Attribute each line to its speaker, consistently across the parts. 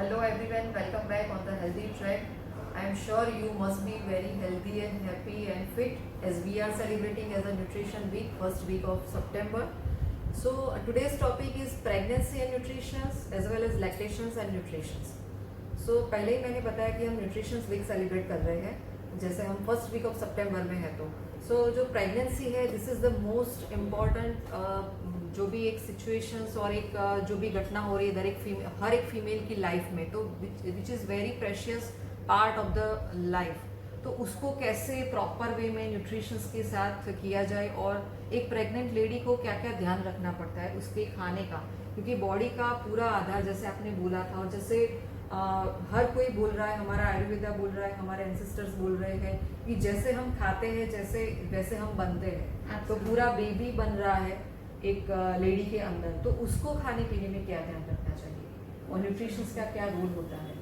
Speaker 1: Hello everyone, welcome back on the Healthy Track. I am sure you must be very healthy and happy and fit as we are celebrating as a nutrition week, first week of September. So today's topic is pregnancy and nutrition as well as lactations and nutrition. So पहले ही मैंने बताया कि हम nutrition week celebrate कर रहे हैं, जैसे हम फर्स्ट वीक ऑफ सितंबर में है तो जो प्रेगनेंसी है this is the most important जो भी एक सिचुएशंस और एक जो भी घटना हो रही है हर एक फीमेल की लाइफ में तो which is very precious part of the life. तो उसको कैसे प्रॉपर वे में न्यूट्रिशंस के साथ किया जाए और एक प्रेग्नेंट लेडी को क्या क्या ध्यान रखना पड़ता है उसके खाने का, क्योंकि बॉडी का पूरा आधार जैसे आपने बोला था और जैसे हर कोई बोल रहा है, हमारा आयुर्वेदा बोल रहा है, हमारे एंसेस्टर्स बोल रहे हैं कि जैसे हम खाते हैं जैसे वैसे हम बनते हैं। तो पूरा बेबी बन रहा है एक लेडी के अंदर, तो उसको खाने पीने में क्या ध्यान रखना चाहिए और न्यूट्रिशंस का क्या रोल होता है।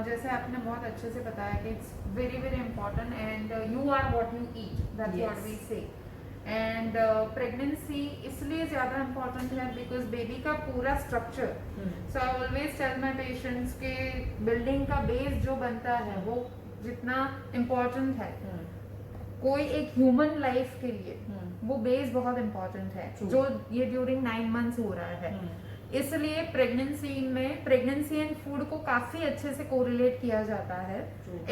Speaker 2: जैसे आपने बहुत अच्छे से बताया कि it's very very important and you are what you eat, that's what we say. And pregnancy इसलिए ज़्यादा इम्पॉर्टेंट है बिकॉज बेबी का पूरा structure, so I always tell my patients के बिल्डिंग का बेस जो बनता है वो जितना इम्पोर्टेंट है कोई एक ह्यूमन लाइफ के लिए वो बेस बहुत इम्पोर्टेंट है जो ये ड्यूरिंग 9 months हो रहा है। इसलिए प्रेगनेंसी एंड फूड को काफी अच्छे से कोरिलेट किया जाता है।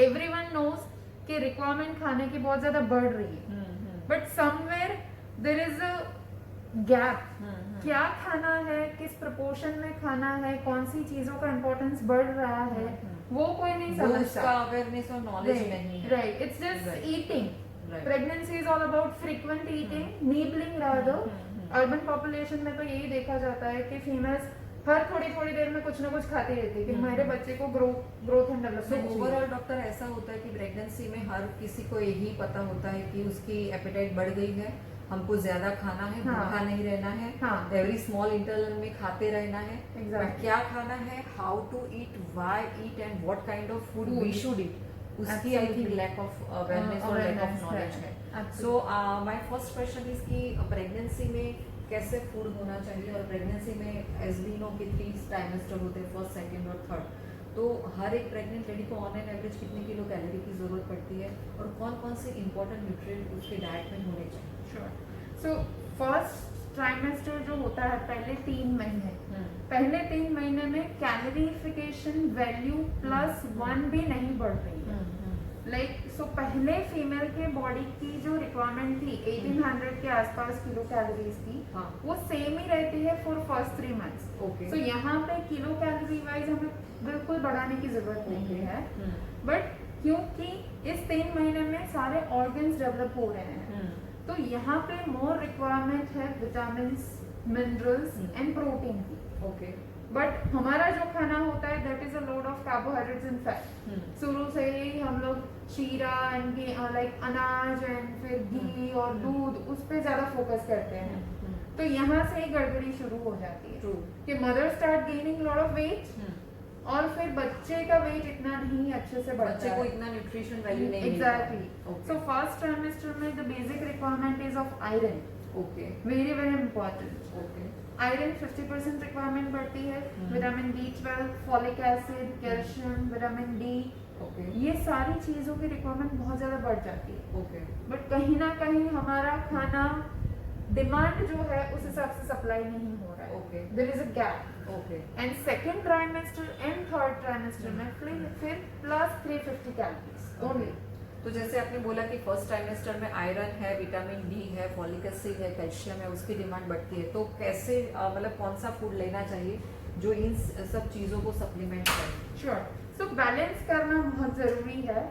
Speaker 2: एवरीवन नोज कि रिक्वायरमेंट खाने की बहुत ज्यादा बढ़ रही है, but somewhere there is a gap. क्या खाना है, किस प्रोपोर्शन में खाना है, कौन सी चीजों का इम्पोर्टेंस बढ़ रहा है वो कोई नहीं समझता।
Speaker 1: अवेयरनेस और नॉलेज नहीं है।
Speaker 2: Right, it's just eating. Pregnancy is all about frequent eating, nibbling rather. Urban population में तो यही देखा जाता है कि फीमेल्स हर थोड़ी थोड़ी देर में कुछ ना कुछ खाती रहती है कि हमारे बच्चे को growth and development.
Speaker 1: Overall doctor ऐसा होता है कि प्रेगनेंसी में हर किसी को यही पता होता है कि उसकी एपेटाइट बढ़ गई है, हमको ज्यादा खाना है, भूखा नहीं रहना है, एवरी स्मॉल इंटरवल में खाते रहना है। बट क्या खाना है, how to eat, why eat and what kind of food we should eat, उसकी I think lack of awareness और लैक ऑफ नॉलेज है। So my first question is कि प्रेगनेंसी में कैसे फूड होना चाहिए और प्रेगनेंसी में एज वी नो कि 3 ट्राइमेस्टर होते हैं, फर्स्ट, सेकंड और थर्ड। तो हर एक प्रेग्नेंट लेडी को ऑन एन एवरेज कितने किलो कैलोरी की जरूरत पड़ती है और कौन कौन से इंपॉर्टेंट न्यूट्रिएंट उसके डाइट में होने चाहिए।
Speaker 2: श्योर। सो फर्स्ट ट्राइमेस्टर जो होता है पहले 3 महीने में कैलोरीफिकेशन वैल्यू +1 भी नहीं बढ़ रही है। पहले फीमेल के बॉडी की जो रिक्वायरमेंट थी 1800 के आसपास किलो कैलोरीज की, वो सेम ही रहती है फॉर फर्स्ट 3 months। सो यहाँ पे किलो कैलोरी वाइज हमें बिल्कुल बढ़ाने की जरूरत नहीं है। बट क्योंकि इस 3 महीने में सारे ऑर्गन्स डेवलप हो रहे हैं तो यहाँ पे मोर रिक्वायरमेंट है विटामिन, मिनरल्स एंड प्रोटीन की। बट हमारा जो खाना होता है that is a load of carbohydrates and fat. शुरू से ही हम लोग शीरा एंड लाइक अनाज एंड फिर घी और दूध उस पे ज्यादा फोकस करते हैं। तो यहाँ से ही गड़बड़ी शुरू हो जाती है कि mother start gaining lot of weight और फिर बच्चे का वेट इतना नहीं अच्छे से बढ़ता है,
Speaker 1: बच्चे को इतना न्यूट्रिशन वैल्यू नहीं
Speaker 2: एग्जैक्टली। सो फर्स्ट ट्राइमेस्टर में the basic requirement is of iron, very very important. Iron 50% requirement बढ़ती है, vitamin B12, folic acid, calcium, vitamin D, ये सारी चीजों की रिक्वायरमेंट बहुत ज्यादा बढ़ जाती है। बट कहीं ना कहीं हमारा खाना डिमांड जो है उस हिसाब से सप्लाई नहीं हो रहा है, there is a gap. And second trimester and third trimester में फिर +350 कैलोरीज ओनली।
Speaker 1: तो जैसे आपने बोला कि फर्स्ट ट्राइमेस्टर में आयरन है, विटामिन डी है, फॉलिक एसिड है, कैल्शियम है, उसकी डिमांड बढ़ती है। तो कैसे मतलब कौन सा फूड लेना चाहिए जो इन सब चीज़ों को सप्लीमेंट करे।
Speaker 2: श्योर। सो बैलेंस करना बहुत जरूरी है।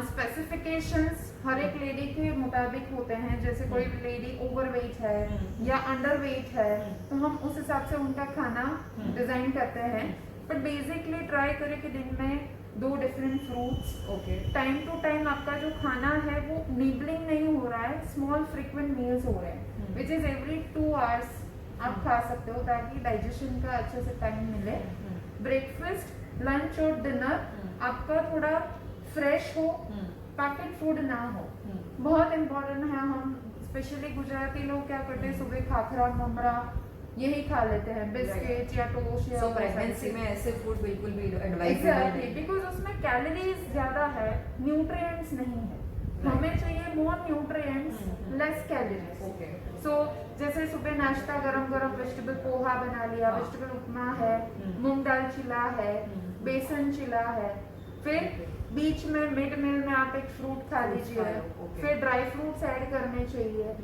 Speaker 2: स्पेसिफिकेशंस हर एक लेडी के मुताबिक होते हैं, जैसे कोई लेडी ओवरवेट है या अंडरवेट है तो हम उस हिसाब से उनका खाना डिजाइन करते हैं। बट बेसिकली ट्राई करें कि दिन में 2 different fruits, time to time आपका जो खाना है वो निबलिंग नहीं हो रहा है, स्मॉल फ्रीक्वेंट मील्स हो रहे हैं विच इज एवरी 2 hours आप खा सकते हो ताकि डाइजेशन का अच्छे से टाइम मिले। ब्रेकफास्ट, लंच और डिनर आपका थोड़ा फ्रेश हो, पैकेट फूड ना हो। बहुत इम्पोर्टेंट है। हम स्पेशली गुजराती लोग क्या करते हैं, सुबह खाखरा ममरा यही खा लेते हैं, बिस्किट या टोस्ट या
Speaker 1: सो प्रेगनेंसी में ऐसे फूड बिल्कुल भी एडवाइजेबल
Speaker 2: एग्जैक्टली,
Speaker 1: नहीं।
Speaker 2: बिकॉज उसमें कैलोरीज ज्यादा है, न्यूट्रिएंट्स नहीं है। हमें चाहिए मोर न्यूट्रिएंट्स, लेस कैलोरीज।
Speaker 1: ओके।
Speaker 2: सो जैसे सुबह नाश्ता गरम गरम वेजिटेबल पोहा बना लिया,
Speaker 1: हाँ।
Speaker 2: वेजिटेबल उपमा है, मूंग दाल चिला है, बेसन चिला है, फिर बीच में मिड मील में आप एक फ्रूट खा
Speaker 1: Fruits
Speaker 2: लीजिए,
Speaker 1: खा लो, okay.
Speaker 2: फिर ड्राई फ्रूट्स ऐड करने चाहिए,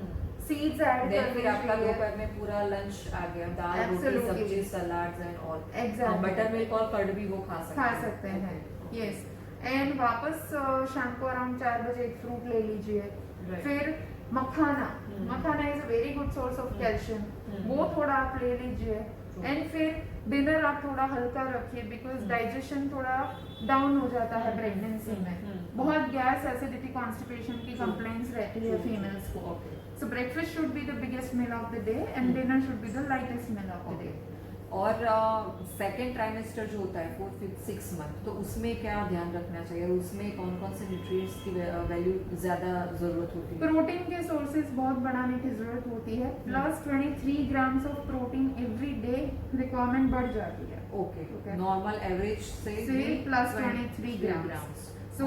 Speaker 2: सीड्स ऐड
Speaker 1: देन
Speaker 2: करने
Speaker 1: फिर आपका
Speaker 2: चाहिए।
Speaker 1: दोपहर में पूरा लंच आ गया, दाल रोटी
Speaker 2: Absolutely.
Speaker 1: सब्जी salads and all.
Speaker 2: Exactly.
Speaker 1: Butter milk और कर्ड भी वो खा सकते हैं। Okay.
Speaker 2: यस। एंड वापस शाम को अराउंड 4 बजे एक फ्रूट ले लीजिए।
Speaker 1: Right.
Speaker 2: फिर makhana, makhana is a very good source of calcium, वो थोड़ा आप ले लीजिए। एंड फिर डिनर आप थोड़ा हल्का रखिए, बिकॉज डाइजेशन थोड़ा डाउन हो जाता है प्रेगनेंसी में। बहुत गैस, एसिडिटी, कॉन्स्टिपेशन की कंप्लेंट्स रहती है फीमेल्स को। So breakfast should be the biggest meal of the day and dinner should be the lightest meal of the day.
Speaker 1: और सेकेंड ट्राइमेस्टर जो होता है 4, 5, 6 मंथ, तो उसमें क्या ध्यान रखना चाहिए और उसमें कौन कौन से न्यूट्रिएंट्स की वैल्यू ज्यादा जरूरत होती है?
Speaker 2: प्रोटीन के सोर्सेज बहुत बढ़ाने की जरूरत होती है। Plus 23 grams of protein every day requirement बढ़ जाती है।
Speaker 1: ओके। नॉर्मल एवरेज से
Speaker 2: plus 23 grams. So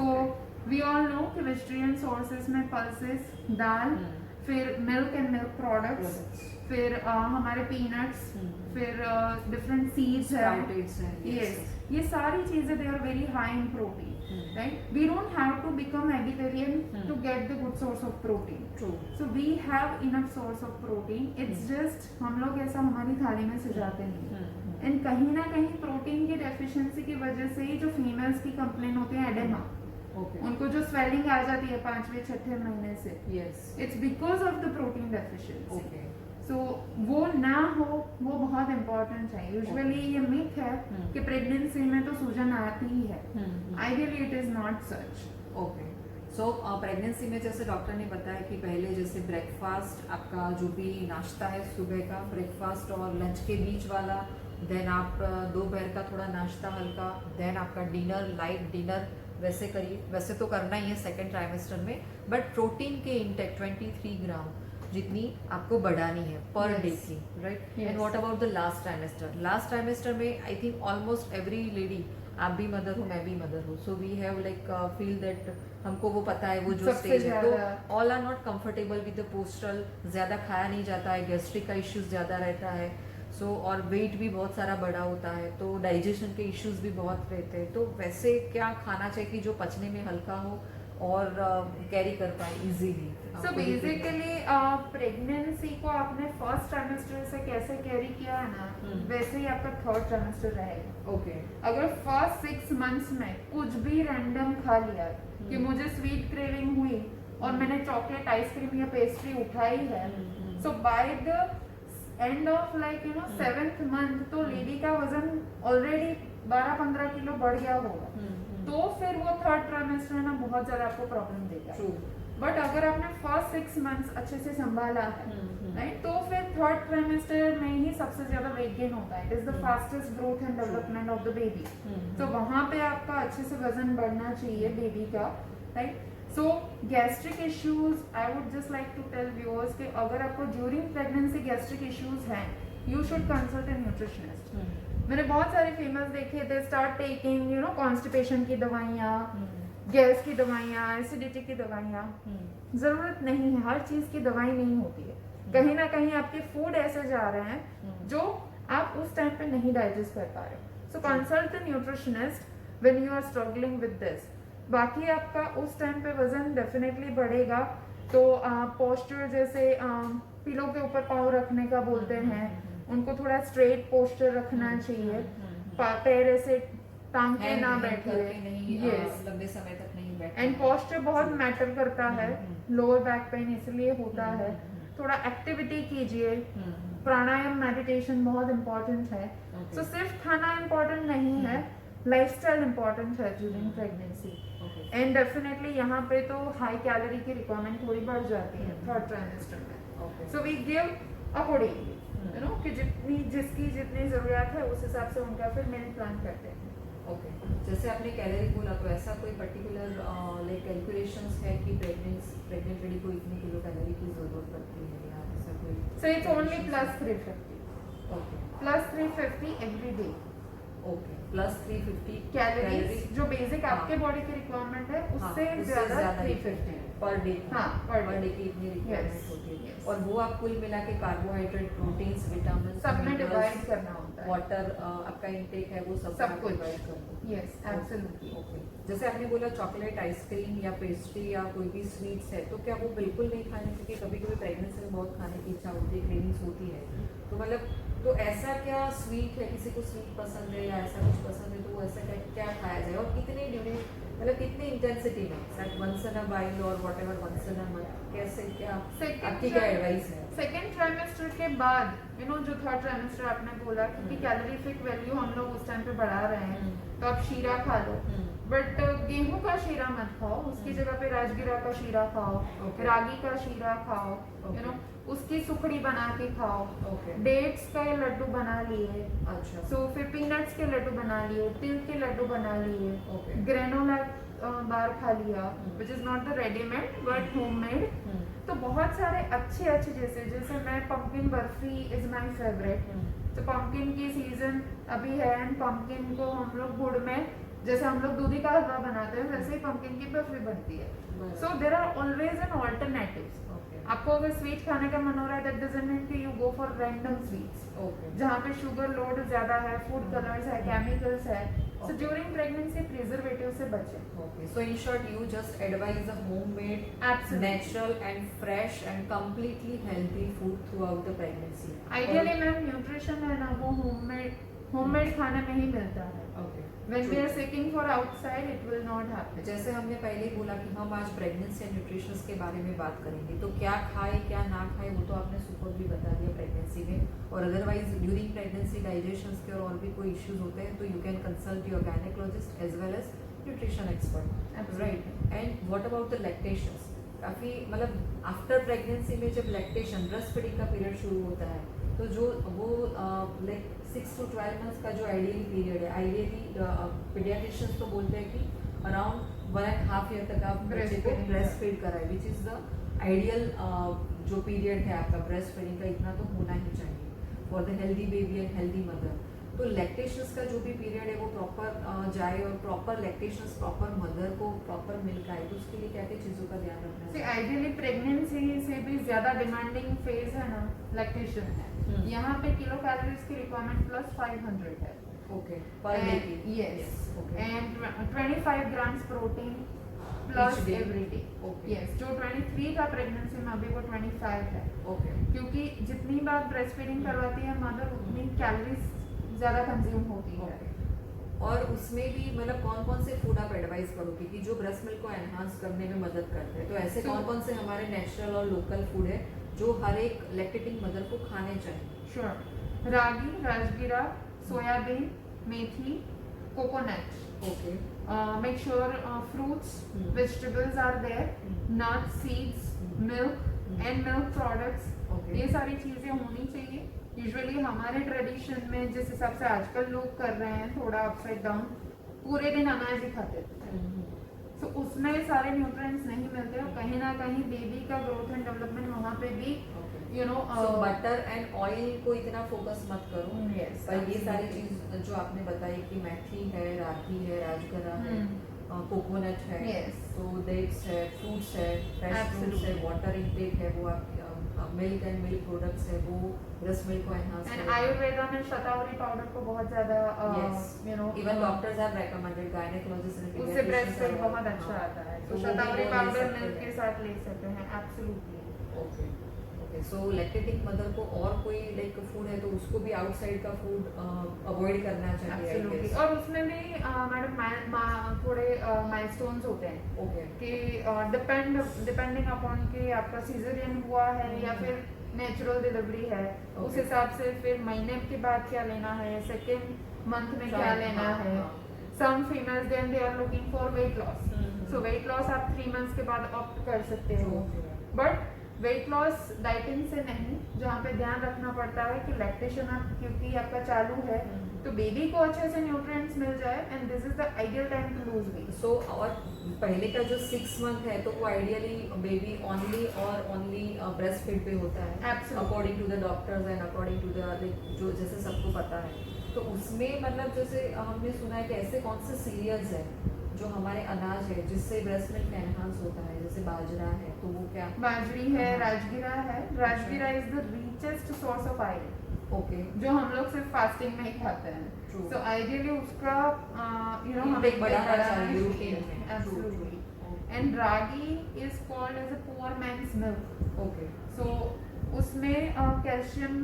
Speaker 2: we all know कि वेजिटेरियन सोर्सेज में पल्सेस, दाल, फिर मिल्क एंड मिल्क प्रोडक्ट्स, फिर हमारे पीनट्स, फिर डिफरेंट सीड्स है। यस, ये सारी चीजें they are very high in protein, right? We don't have to become vegetarian to get the good source of protein. So we have enough source of protein. It's just हम लोग ऐसा हमारी थाली में सजाते नहीं। एंड कहीं ना कहीं प्रोटीन की डेफिशिएंसी की वजह से ही जो फीमेल्स की कंप्लेन होती है एडेमा, उनको जो स्वेलिंग आ जाती है 5वें 6ठे महीने से, it's because of the protein deficiency. So वो ना हो, वो बहुत इम्पोर्टेंट है। यूजुअली ये मिथ है कि प्रेगनेंसी में तो सूजन आती ही है। Ideally it is not such.
Speaker 1: Okay. So pregnancy में जैसे डॉक्टर ने बताया कि पहले जैसे ब्रेकफास्ट, आपका जो भी नाश्ता है सुबह का ब्रेकफास्ट और लंच के बीच वाला, देन आप दोपहर का थोड़ा नाश्ता हल्का, देन आपका डिनर, लाइट डिनर वैसे करिए। वैसे तो करना ही है सेकेंड ट्राइमेस्टर में, बट प्रोटीन के इंटेक 23 ग्राम जितनी आपको बढ़ानी है पर डे की, right? And what about the last trimester? Last trimester में I think almost every lady, आप भी मदर हो, मैं भी मदर हूँ, so we have like feel that हमको वो पता है वो जो स्टेज है, तो all are not comfortable with the postural, ज्यादा खाया नहीं जाता है, गैस्ट्रिक का इश्यूज ज्यादा रहता है, सो और वेट भी बहुत सारा बड़ा होता है, तो डाइजेशन के इश्यूज भी बहुत रहते हैं। तो वैसे क्या खाना चाहिए कि जो पचने में हल्का हो और कैरी कर पाए इजीली?
Speaker 2: सो बेसिकली प्रेगनेंसी को आपने फर्स्ट ट्राइमेस्टर से कैसे कैरी किया है ना, वैसे ही आपका थर्ड ट्राइमेस्टर रहेगा।
Speaker 1: ओके।
Speaker 2: अगर फर्स्ट 6 मंथ्स में कुछ भी रैंडम खा लिया कि मुझे स्वीट क्रेविंग हुई और मैंने चॉकलेट, आइसक्रीम या पेस्ट्री उठाई है, so by the end of like 7th month तो लेडी का वजन ऑलरेडी 12-15 किलो बढ़ गया होगा। तो फिर वो थर्ड ट्राइमेस्टर है ना बहुत ज्यादा आपको प्रॉब्लम देगा। बट अगर आपने फर्स्ट 6 मंथ्स अच्छे से संभाला है, राइट, तो फिर थर्ड ट्राइमेस्टर में ही सबसे ज्यादा वेट गेन होता है। It is the fastest growth and development of the baby. तो वहां पे आपका अच्छे से वजन बढ़ना चाहिए बेबी का, right? So gastric issues, I would just like to tell viewers कि अगर आपको ड्यूरिंग प्रेगनेंसी गैस्ट्रिक इश्यूज हैं, you should consult a nutritionist. मैंने बहुत सारे फीमेल्स देखे, दे स्टार्ट टेकिंग कॉन्स्टिपेशन की दवाइयाँ, गैस की दवाइयाँ, एसिडिटी की दवाइयाँ। जरूरत नहीं है, हर चीज की दवाई नहीं होती है। कहीं ना कहीं आपके फूड ऐसे जा रहे हैं जो आप उस टाइम पे नहीं डाइजेस्ट कर पा रहे। So consult the nutritionist when you are struggling with this. बाकी आपका उस टाइम पे वजन डेफिनेटली बढ़ेगा। तो पोस्चर जैसे पिलो के ऊपर पाँव रखने का बोलते हैं, उनको थोड़ा स्ट्रेट पोस्चर रखना चाहिए, पैर ऐसे टांग के ना बैठे, यस,
Speaker 1: लंबे समय तक नहीं बैठे।
Speaker 2: एंड पोस्चर बहुत मैटर करता है, लोअर बैक पेन इसलिए होता है। थोड़ा एक्टिविटी कीजिए, प्राणायाम, मेडिटेशन बहुत इम्पोर्टेंट है। सो सिर्फ खाना इम्पोर्टेंट नहीं है, लाइफस्टाइल इम्पोर्टेंट है ड्यूरिंग प्रेगनेंसी। एंड डेफिनेटली यहाँ पे तो हाई कैलोरी की रिक्वायरमेंट थोड़ी बढ़ जाती है थर्ड ट्राइमेस्टर में। सो वी गिव अकॉर्डिंगली, कि जिसकी जितनी जरूरत है उस हिसाब से उनका फिर मील प्लान करते हैं।
Speaker 1: ओके। जैसे आपने कैलोरी बोला, तो ऐसा कोई पर्टिकुलर लाइक कैलकुलेशंस है कि प्रेग्नेंट लेडी को इतनी किलो कैलोरी की जरूरत पड़ती है या ऐसा कोई?
Speaker 2: So it's only +350।
Speaker 1: Okay
Speaker 2: plus 350 every day
Speaker 1: okay, plus 350
Speaker 2: calories जो बेसिक आपके बॉडी की रिक्वायरमेंट है उससे ज्यादा 350
Speaker 1: पर डे।
Speaker 2: हाँ, per
Speaker 1: पर
Speaker 2: day।
Speaker 1: डे की इतनी रिक्वायरमेंट
Speaker 2: Yes,
Speaker 1: होती है
Speaker 2: yes।
Speaker 1: और वो आप कुल मिला के कार्बोहाइड्रेट, प्रोटीन्स, विटामिन
Speaker 2: सब में डिवाइड करना होता है।
Speaker 1: वाटर आपका इंटेक है वो सब
Speaker 2: सब
Speaker 1: आप
Speaker 2: कुछ।
Speaker 1: डिवाइड कर दो।
Speaker 2: Yes absolutely.
Speaker 1: ओके, जैसे आपने बोला चॉकलेट, आइसक्रीम या पेस्ट्री या कोई भी स्वीट्स है, तो क्या वो बिल्कुल नहीं खाने, क्योंकि कभी कभी प्रेगनेंसी में बहुत खाने की इच्छा होती है, क्रेविंग्स होती है, तो मतलब तो ऐसा क्या स्वीट है, किसी को स्वीट पसंद है या ऐसा कुछ पसंद है, तो वो ऐसा क्या खाया जाए और कितने ड्यूरिंग, मतलब कितनी इंटेंसिटी में, शायद वंस इन अ वाइल और whatever once in a month, कैसे क्या आपकी क्या एडवाइस है?
Speaker 2: सेकेंड ट्राइमेस्टर के बाद जो थर्ड ट्राइमेस्टर आपने बोला क्योंकि कैलोरीफिक वैल्यू हम लोग उस टाइम पे बढ़ा रहे हैं, तो आप शीरा खा लो, बट गेहूं का शीरा मत खाओ, उसकी जगह पे राजगिरा का शीरा खाओ,
Speaker 1: Okay.
Speaker 2: रागी का शीरा खाओ,
Speaker 1: Okay.
Speaker 2: उसकी सुखड़ी बना के खाओ,
Speaker 1: ओके,
Speaker 2: डेट्स का लड्डू बना लिए,
Speaker 1: अच्छा,
Speaker 2: सो फिर पीनट्स के लड्डू बना लिए, तिल के लड्डू बना लिए,
Speaker 1: ओके,
Speaker 2: ग्रेनोला बार खा लिया which is not the readymade but homemade. तो बहुत सारे अच्छे अच्छे जैसे मैं pumpkin barfi is my favourite, तो पंपकिन की सीजन अभी है एंड पंपकिन को हम लोग गुड़ में, जैसे हम लोग दूधी का हलवा बनाते हैं वैसे ही पंपकिन की बर्फी बनती है। So there are always an alternatives.
Speaker 1: Okay,
Speaker 2: आपको अगर स्वीट खाने का मन हो रहा है दैट डजंट मीन कि you go for random sweets
Speaker 1: okay,
Speaker 2: जहाँ पे शुगर लोड ज्यादा है, फूड कलर्स है, केमिकल्स है, सो ड्यूरिंग प्रेगनेंसी प्रिजर्वेटिव से बचें।
Speaker 1: okay. So in short, you just advise a homemade,
Speaker 2: Absolutely.
Speaker 1: natural and fresh and completely healthy food throughout the pregnancy.
Speaker 2: Ideally ma'am nutrition है ना वो homemade खाने में ही मिलता है।
Speaker 1: Okay.
Speaker 2: When we
Speaker 1: True.
Speaker 2: are seeking for outside, it will not happen.
Speaker 1: जैसे हमने पहले ही बोला कि हम आज प्रेगनेंसी एंड न्यूट्रिशन के बारे में बात करेंगे, तो क्या खाए क्या ना खाए वो तो आपने सुपर भी बता दिया प्रेगनेंसी में, और अदरवाइज ड्यूरिंग प्रेगनेंसी डाइजेशन के और भी कोई इश्यूज होते हैं तो you can consult your gynaecologist as well as nutrition expert,
Speaker 2: Absolutely.
Speaker 1: Right. And what about the lactations, काफ़ी मतलब आफ्टर प्रेगनेंसी में जब लैक्टेशन ब्रेस्ट फीडिंग का पीरियड शुरू होता है, तो जो वो लाइक 6 to 12 मंथ्स का जो आइडियली पीरियड है, आइडियली पीडियाट्रिशियंस तो बोलते हैं कि अराउंड 1.5 ईयर तक आप बच्चे को ब्रेस्ट फीड कराए, विच इज़ द आइडियल जो पीरियड है आपका ब्रेस्ट फीडिंग का, इतना तो होना ही चाहिए for the healthy baby and healthy mother. तो लैक्टेशंस का जो भी पीरियड है वो प्रॉपर जाए और प्रॉपर लैक्टेशंस प्रॉपर मदर को प्रॉपर मिल्क आए, तो उसके लिए क्या क्या चीज़ों का ध्यान रखना
Speaker 2: See,
Speaker 1: है?
Speaker 2: आइडियली प्रेगनेंसी से भी ज्यादा डिमांडिंग फेज है ना लैक्टेशन है। यहाँ पे किलो कैलोरीज की रिक्वायरमेंट प्लस 500 है।
Speaker 1: ओके, पर डे की?
Speaker 2: Yes.
Speaker 1: Okay,
Speaker 2: And 25 grams protein plus
Speaker 1: Each day.
Speaker 2: every day.
Speaker 1: Okay,
Speaker 2: Yes. जो 23 का प्रेगनेंसी में अभी वो 25 है,
Speaker 1: ओके,
Speaker 2: क्योंकि जितनी बार ब्रेस्ट फीडिंग करवाती है मदर उतनी कैलोरीज ज्यादा कंज्यूम होती है।
Speaker 1: ओके। और उसमें भी मतलब कौन कौन से फूड आप एडवाइस करोगे कि जो ब्रेस्ट मिल्क को एनहांस करने में मदद करते हैं, तो ऐसे कौन कौन से हमारे नेचुरल और लोकल फूड है जो हर एक लैक्टेटिंग मदर को खाने चाहिए?
Speaker 2: Sure, ragi, rajgira, soybean, methi, coconut,
Speaker 1: okay,
Speaker 2: make sure fruits, vegetables are there, nuts, seeds, milk and milk products,
Speaker 1: okay,
Speaker 2: ये सारी चीजें होनी चाहिए। यूजुअली हमारे ट्रेडिशन में जिस हिसाब से आजकल लोग कर रहे हैं थोड़ा अपसाइड डाउन, पूरे दिन अनाज ही खाते थे, तो उसमें सारे न्यूट्रिएंट्स नहीं मिलते और कहीं ना कहीं बेबी का ग्रोथ एंड डेवलपमेंट वहाँ पे भी
Speaker 1: बटर एंड ऑयल को इतना फोकस मत करो,
Speaker 2: yes,
Speaker 1: पर ये सारी
Speaker 2: absolutely.
Speaker 1: चीज जो आपने बताई कि मेथी है, रागी है, राजगरा है, कोकोनट है,
Speaker 2: Yes.
Speaker 1: तो डेट्स है, फ्रूट्स है, फ्रेश फ्रूट्स है,
Speaker 2: Absolutely.
Speaker 1: वाटर इनटेक है, वो आप मिल्क एंड मिल्क प्रोडक्ट्स है, वो ब्रेस्ट मिल्क को एनहांस
Speaker 2: एंड आयुर्वेदा में शतावरी पाउडर को बहुत ज्यादा
Speaker 1: even doctors have recommended, gynaecologist ने
Speaker 2: उससे ब्रेस्ट मिल्क बहुत अच्छा आता है,
Speaker 1: तो
Speaker 2: तो
Speaker 1: वो भी
Speaker 2: शतावरी
Speaker 1: वो ले
Speaker 2: पाउडर
Speaker 1: सकते
Speaker 2: मिल्क
Speaker 1: हैं।
Speaker 2: के साथ ले सकते हैं। एब्सोल्युटली।
Speaker 1: ओके, ओके, सो लैक्टेटिंग मदर को और कोई लाइक फूड है तो उसको भी आउटसाइड का फूड अवॉइड करना चाहिए, I
Speaker 2: एब्सोल्युटली।
Speaker 1: guess.
Speaker 2: और उसमें भी मैडम थोड़े माइलस्टोन्स होते हैं
Speaker 1: ओके,
Speaker 2: कि डिपेंडिंग अपॉन कि आपका सीजरियन हुआ है या फिर नेचुरल डिलीवरी है, उस
Speaker 1: Okay.
Speaker 2: हिसाब से फिर महीने के बाद क्या लेना है, सेकेंड मंथ में क्या लेना है। Some females then they are looking for weight loss, so weight loss आप 3 मंथ्स के बाद ऑप्ट कर सकते हो, बट वेट लॉस डाइटिंग से नहीं, जहाँ पे ध्यान रखना पड़ता है कि लैक्टेशन आप क्योंकि आपका चालू है तो बेबी को अच्छे से न्यूट्रिएंट्स मिल जाए and this is the ideal time to lose weight.
Speaker 1: So और पहले का जो 6 मंथ है तो वो ideally baby only breast feed पे होता है
Speaker 2: Absolutely.
Speaker 1: According to the doctors and according to the जो जैसे सबको पता है। तो उसमें मतलब जैसे हमने सुना है कि ऐसे कौन से सीरियल्स हैं जो हमारे अनाज है जिससे ब्रेस्ट मिल्क एनहांस होता है, जैसे बाजरा है तो वो क्या?
Speaker 2: बाजरी है,
Speaker 1: हाँ।
Speaker 2: राजगिरा है। राजगिरा is the richest source of iron
Speaker 1: okay
Speaker 2: जो हम लोग सिर्फ फास्टिंग में ही खाते हैं।
Speaker 1: True.
Speaker 2: सो आइडियली उसका
Speaker 1: Intake बढ़ाना चाहिए routine में.
Speaker 2: Absolutely.
Speaker 1: True.
Speaker 2: And ragi is called as a poor man's milk.
Speaker 1: Okay
Speaker 2: so उसमें कैल्शियम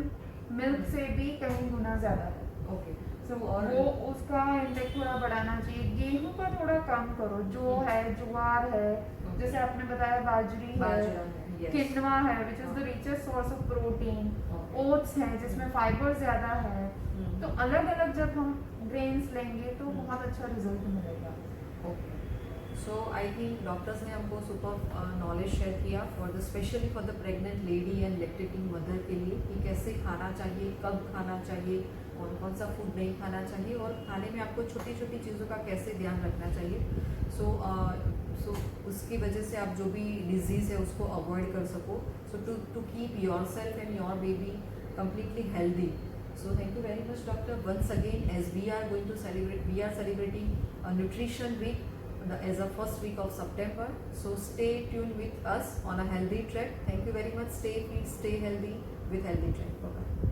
Speaker 2: मिल्क से भी कहीं गुना ज्यादा है।
Speaker 1: ओके
Speaker 2: सो
Speaker 1: और-
Speaker 2: वो उसका इंटेक थोड़ा बढ़ाना चाहिए। गेहूं का थोड़ा कम करो, जो है ज्वार है, जैसे आपने बताया बाजरी
Speaker 1: बाजरा
Speaker 2: है,
Speaker 1: है yes.
Speaker 2: किनवा है which is the richest source of protein,
Speaker 1: Okay.
Speaker 2: Oats है जिसमें फाइबर ज्यादा है।
Speaker 1: हम्म.
Speaker 2: तो अलग अलग जब हम ग्रेन्स लेंगे तो बहुत अच्छा रिजल्ट मिलेगा।
Speaker 1: Okay so I think doctors ने हमको सुपर नॉलेज शेयर किया for the specially for the pregnant lady and lactating mother के लिए कि कैसे खाना चाहिए, कब खाना चाहिए, कौन सा फूड नहीं खाना चाहिए और खाने में आपको छोटी छोटी चीज़ों का कैसे ध्यान रखना चाहिए। सो उसकी वजह से आप जो भी डिजीज़ है उसको अवॉइड कर सको। So to keep yourself and your baby completely healthy. So thank you very much doctor once again, as we are celebrating a nutrition week as a first week of September. So stay tuned with us on a healthy track. Thank you very much. Stay fit, stay healthy with Healthy Track. Bye bye.